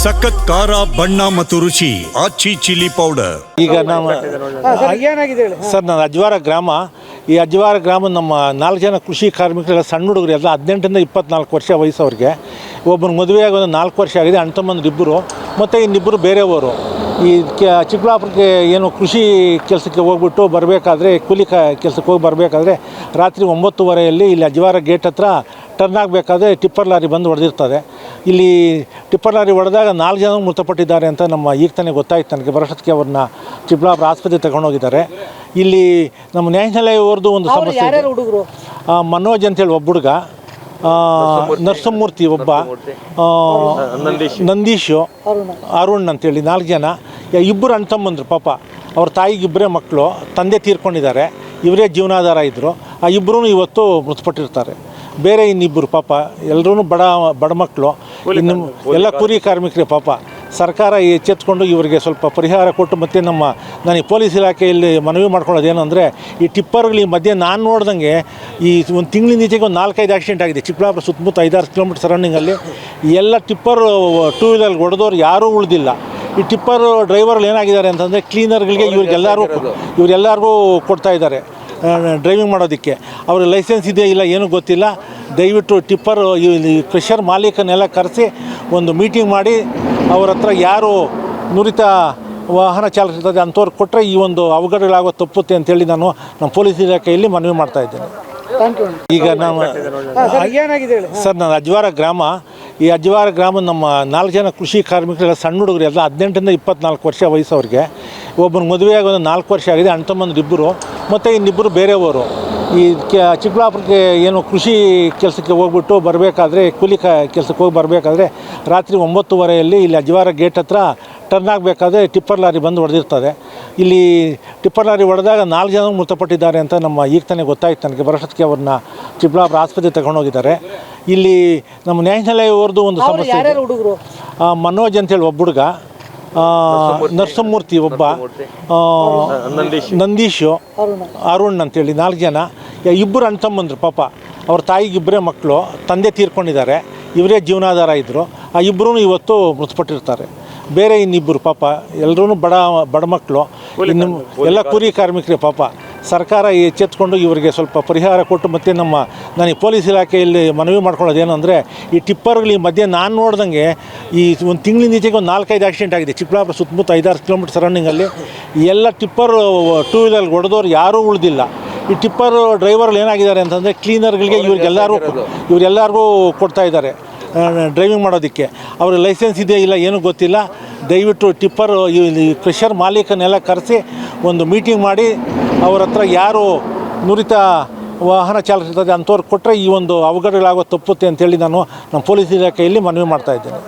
ಸಖತ್ ಖಾರ ಬಣ್ಣ ಮತ್ತು ರುಚಿ ಆಚಿ ಚಿಲ್ಲಿ ಪೌಡರ್. ಈಗ ನಮ್ಮ ಸರ್ ನಾನು ಅಜ್ವಾರ ಗ್ರಾಮ, ಈ ಅಜ್ವಾರ ಗ್ರಾಮ ನಮ್ಮ 4 ಜನ ಕೃಷಿ ಕಾರ್ಮಿಕರೆಲ್ಲ ಸಣ್ಣ ಹುಡುಗರು ಎಲ್ಲ 18 ಇಂದ 24 ವರ್ಷ ವಯಸ್ಸವ್ರಿಗೆ. ಒಬ್ಬನ ಮದುವೆಯಾಗಿ ಒಂದು 4 ವರ್ಷ ಆಗಿದೆ, ಅಣ್ಣ ತಮ್ಮಂದ್ರು ಇಬ್ಬರು, ಮತ್ತು ಇನ್ನಿಬ್ಬರು ಬೇರೆಯವರು. ಈ ಚಿಕ್ಕಬಳ್ಳಾಪುರಕ್ಕೆ ಏನು ಕೃಷಿ ಕೆಲಸಕ್ಕೆ ಹೋಗ್ಬಿಟ್ಟು ಬರಬೇಕಾದ್ರೆ, ಕೂಲಿ ಕೆಲಸಕ್ಕೆ ಹೋಗಿ ಬರಬೇಕಾದ್ರೆ ರಾತ್ರಿ 9:30 ಇಲ್ಲಿ ಅಜ್ವಾರ ಗೇಟ್ ಹತ್ರ ಟರ್ನ್ ಆಗಬೇಕಾದ್ರೆ ಟಿಪ್ಪರ್ ಲಾರಿ ಬಂದು ಹೊಡೆದಿರ್ತದೆ. ಇಲ್ಲಿ ಟಿಪ್ಪರ್ ಲಾರಿ ಹೊಡೆದಾಗ 4 ಜನ ಮೃತಪಟ್ಟಿದ್ದಾರೆ ಅಂತ ಈಗ ತಾನೇ ಗೊತ್ತಾಯ್ತು ನನಗೆ. ಬರೋಷ್ಟೊತ್ತಿಗೆ ಅವ್ರನ್ನ ಚಿಕ್ಕಬಳ್ಳಾಪುರ ಆಸ್ಪತ್ರೆಗೆ ತಗೊಂಡೋಗಿದ್ದಾರೆ. ಇಲ್ಲಿ ನಮ್ಮ ನ್ಯಾಷನಲ್ ಒಂದು ಸಮಸ್ಯೆ ಇದೆ. ಮನೋಜ್ ಅಂತೇಳಿ ಒಬ್ಬ ಹುಡುಗ, ನರಸಿಂಹಮೂರ್ತಿ ಒಬ್ಬ, ನಂದೀಶು, ಅರುಣ್ ಅಂತೇಳಿ 4 ಜನ. ಇಬ್ಬರು ಅಣ್ಣ ತಮ್ಮಂದ್ರು. ಪಾಪ ಅವ್ರ ತಾಯಿಗೆ ಇಬ್ಬರೇ ಮಕ್ಕಳು, ತಂದೆ ತೀರ್ಕೊಂಡಿದ್ದಾರೆ, ಇವರೇ ಜೀವನಾಧಾರ ಇದ್ದರು. ಆ ಇಬ್ಬರೂ ಇವತ್ತು ಮೃತಪಟ್ಟಿರ್ತಾರೆ. ಬೇರೆ ಇನ್ನಿಬ್ಬರು ಪಾಪ ಎಲ್ಲರೂ ಬಡ ಮಕ್ಕಳು, ಇನ್ನು ಎಲ್ಲ ಕೂಲಿ ಕಾರ್ಮಿಕರೇ. ಪಾಪ ಸರ್ಕಾರ ಎಚ್ಚೆತ್ಕೊಂಡು ಇವರಿಗೆ ಸ್ವಲ್ಪ ಪರಿಹಾರ ಕೊಟ್ಟು, ಮತ್ತು ನಾನು ಈ ಪೊಲೀಸ್ ಇಲಾಖೆಯಲ್ಲಿ ಮನವಿ ಮಾಡ್ಕೊಳ್ಳೋದೇನು ಅಂದರೆ, ಈ ಟಿಪ್ಪರ್ಗಳು ಈ ಮಧ್ಯೆ ನಾನು ನೋಡ್ದಂಗೆ ಈ ಒಂದು ತಿಂಗಳಿನ ಈಚೆಗೆ ಒಂದು 4-5 ಆಕ್ಸಿಡೆಂಟ್ ಆಗಿದೆ ಚಿಕ್ಕಬಳ್ಳಾಪುರ ಸುತ್ತಮುತ್ತ 5-6 ಕಿಲೋಮೀಟರ್ ಸರೌಂಡಿಂಗಲ್ಲಿ. ಎಲ್ಲ ಟಿಪ್ಪರ್ 2 ವೀಲರ್ ಹೊಡೆದವ್ರು ಯಾರೂ ಉಳಿದಿಲ್ಲ. ಈ ಟಿಪ್ಪರ್ ಡ್ರೈವರ್ಗಳು ಏನಾಗಿದ್ದಾರೆ ಅಂತಂದರೆ, ಕ್ಲೀನರ್ಗಳಿಗೆ ಇವರೆಲ್ಲರಿಗೂ ಕೊಡ್ತಾ ಇದ್ದಾರೆ ಡ್ರೈವಿಂಗ್ ಮಾಡೋದಕ್ಕೆ. ಅವ್ರ ಲೈಸೆನ್ಸ್ ಇದೆಯಾ ಇಲ್ಲ ಏನೂ ಗೊತ್ತಿಲ್ಲ. ದಯವಿಟ್ಟು ಟಿಪ್ಪರ್ ಕ್ರಷರ್ ಮಾಲೀಕನೆಲ್ಲ ಕರೆಸಿ ಒಂದು ಮೀಟಿಂಗ್ ಮಾಡಿ ಅವ್ರ ಹತ್ರ ಯಾರು ನುರಿತ ವಾಹನ ಚಾಲಕರಿರ್ತದೆ ಅಂಥವ್ರು ಕೊಟ್ಟರೆ ಈ ಒಂದು ಅವಘಡಗಳಾಗೋ ತಪ್ಪುತ್ತೆ ಅಂತೇಳಿ ನಾನು ನಮ್ಮ ಪೊಲೀಸ್ ಇಲಾಖೆಯಲ್ಲಿ ಮನವಿ ಮಾಡ್ತಾ ಇದ್ದೇನೆ. ಈಗ ಸರ್ ನಾನು ಅಜ್ವಾರ ಗ್ರಾಮ, ಈ ಅಜ್ವಾರ ಗ್ರಾಮ ನಮ್ಮ 4 ಜನ ಕೃಷಿ ಕಾರ್ಮಿಕರೆಲ್ಲ ಸಣ್ಣ ಹುಡುಗರು ಎಲ್ಲ 18 ಇಂದ 24 ವರ್ಷ ವಯಸ್ಸವ್ರಿಗೆ. ಒಬ್ಬನ ಮದುವೆಯಾಗಿ ಒಂದು 4 ವರ್ಷ ಆಗಿದೆ, ಅಣ್ಣ ತಮ್ಮಂದ್ರು ಇಬ್ಬರು, ಮತ್ತು ಇನ್ನಿಬ್ಬರು ಬೇರೆಯವರು. ಈ ಚಿಕ್ಕಬಳ್ಳಾಪುರಕ್ಕೆ ಏನು ಕೃಷಿ ಕೆಲಸಕ್ಕೆ ಹೋಗ್ಬಿಟ್ಟು ಬರಬೇಕಾದ್ರೆ, ಕೂಲಿ ಕೆಲಸಕ್ಕೆ ಹೋಗಿ ಬರಬೇಕಾದ್ರೆ ರಾತ್ರಿ 9:30 ಇಲ್ಲಿ ಅಜ್ವಾರ ಗೇಟ್ ಹತ್ರ ಟರ್ನ್ ಆಗಬೇಕಾದ್ರೆ ಟಿಪ್ಪರ್ ಲಾರಿ ಬಂದು ಹೊಡೆದಿರ್ತದೆ. ಇಲ್ಲಿ ಟಿಪ್ಪರ್ ಲಾರಿ ಹೊಡೆದಾಗ 4 ಜನ ಮೃತಪಟ್ಟಿದ್ದಾರೆ ಅಂತ ಈಗ ತಾನೇ ಗೊತ್ತಾಯ್ತು ನನಗೆ. ಬರೋಷ್ಟೊತ್ತಿಗೆ ಅವ್ರನ್ನ ಚಿಕ್ಕಬಳ್ಳಾಪುರ ಆಸ್ಪತ್ರೆಗೆ ತಗೊಂಡೋಗಿದ್ದಾರೆ. ಇಲ್ಲಿ ನಮ್ಮ ನ್ಯಾಷನಲ್ ಒಂದು ಸಮಸ್ಯೆ ಇದೆ. ಮನೋಜ್ ಅಂತೇಳಿ ಒಬ್ಬ ಹುಡುಗ, ನರಸಿಂಹಮೂರ್ತಿ ಒಬ್ಬ, ನಂದೀಶು, ಅರುಣ್ ಅಂತೇಳಿ 4 ಜನ. ಇಬ್ಬರು ಅಣ್ಣ ತಮ್ಮಂದ್ರು. ಪಾಪ ಅವ್ರ ತಾಯಿಗೆ ಇಬ್ಬರೇ ಮಕ್ಕಳು, ತಂದೆ ತೀರ್ಕೊಂಡಿದ್ದಾರೆ, ಇವರೇ ಜೀವನಾಧಾರ ಇದ್ದರು. ಆ ಇಬ್ಬರೂ ಇವತ್ತು ಮೃತಪಟ್ಟಿರ್ತಾರೆ. ಬೇರೆ ಇನ್ನಿಬ್ಬರು ಪಾಪ ಎಲ್ಲರೂ ಬಡ ಮಕ್ಕಳು, ಇನ್ನು ಎಲ್ಲ ಕೂಲಿ ಕಾರ್ಮಿಕರೇ. ಪಾಪ ಸರ್ಕಾರ ಎಚ್ಚೆತ್ಕೊಂಡು ಇವರಿಗೆ ಸ್ವಲ್ಪ ಪರಿಹಾರ ಕೊಟ್ಟು, ಮತ್ತು ನಾನು ಈ ಪೊಲೀಸ್ ಇಲಾಖೆಯಲ್ಲಿ ಮನವಿ ಮಾಡ್ಕೊಳ್ಳೋದೇನು ಅಂದರೆ, ಈ ಟಿಪ್ಪರ್ಗಳು ಈ ಮಧ್ಯೆ ನಾನು ನೋಡ್ದಂಗೆ ಈ ಒಂದು ತಿಂಗಳಿನ ಈಚೆಗೆ ಒಂದು 4-5 ಆಕ್ಸಿಡೆಂಟ್ ಆಗಿದೆ ಚಿಕ್ಕಬಳ್ಳಾಪುರ ಸುತ್ತಮುತ್ತ 5-6 ಕಿಲೋಮೀಟರ್ ಸರೌಂಡಿಂಗಲ್ಲಿ. ಎಲ್ಲ ಟಿಪ್ಪರ್ 2 ವೀಲರ್ ಹೊಡೆದವ್ರು ಯಾರೂ ಉಳಿದಿಲ್ಲ. ಈ ಟಿಪ್ಪರ್ ಡ್ರೈವರ್ಗಳು ಏನಾಗಿದ್ದಾರೆ ಅಂತಂದರೆ, ಕ್ಲೀನರ್ಗಳಿಗೆ ಇವರೆಲ್ಲರಿಗೂ ಕೊಡ್ತಾ ಇದ್ದಾರೆ ಡ್ರೈವಿಂಗ್ ಮಾಡೋದಕ್ಕೆ. ಅವ್ರ ಲೈಸೆನ್ಸ್ ಇದೆಯಾ ಇಲ್ಲ ಏನೂ ಗೊತ್ತಿಲ್ಲ. ದಯವಿಟ್ಟು ಟಿಪ್ಪರ್ ಕ್ರಷರ್ ಮಾಲೀಕನೆಲ್ಲ ಕರೆಸಿ ಒಂದು ಮೀಟಿಂಗ್ ಮಾಡಿ ಅವ್ರ ಹತ್ರ ಯಾರು ನುರಿತ ವಾಹನ ಚಾಲಕರಿರ್ತದೆ ಅಂಥವ್ರು ಕೊಟ್ಟರೆ ಈ ಒಂದು ಅವಘಡಗಳಾಗೋ ತಪ್ಪುತ್ತೆ ಅಂತೇಳಿ ನಾನು ನಮ್ಮ ಪೊಲೀಸ್ ಇಲಾಖೆಯಲ್ಲಿ ಮನವಿ ಮಾಡ್ತಾ ಇದ್ದೇನೆ.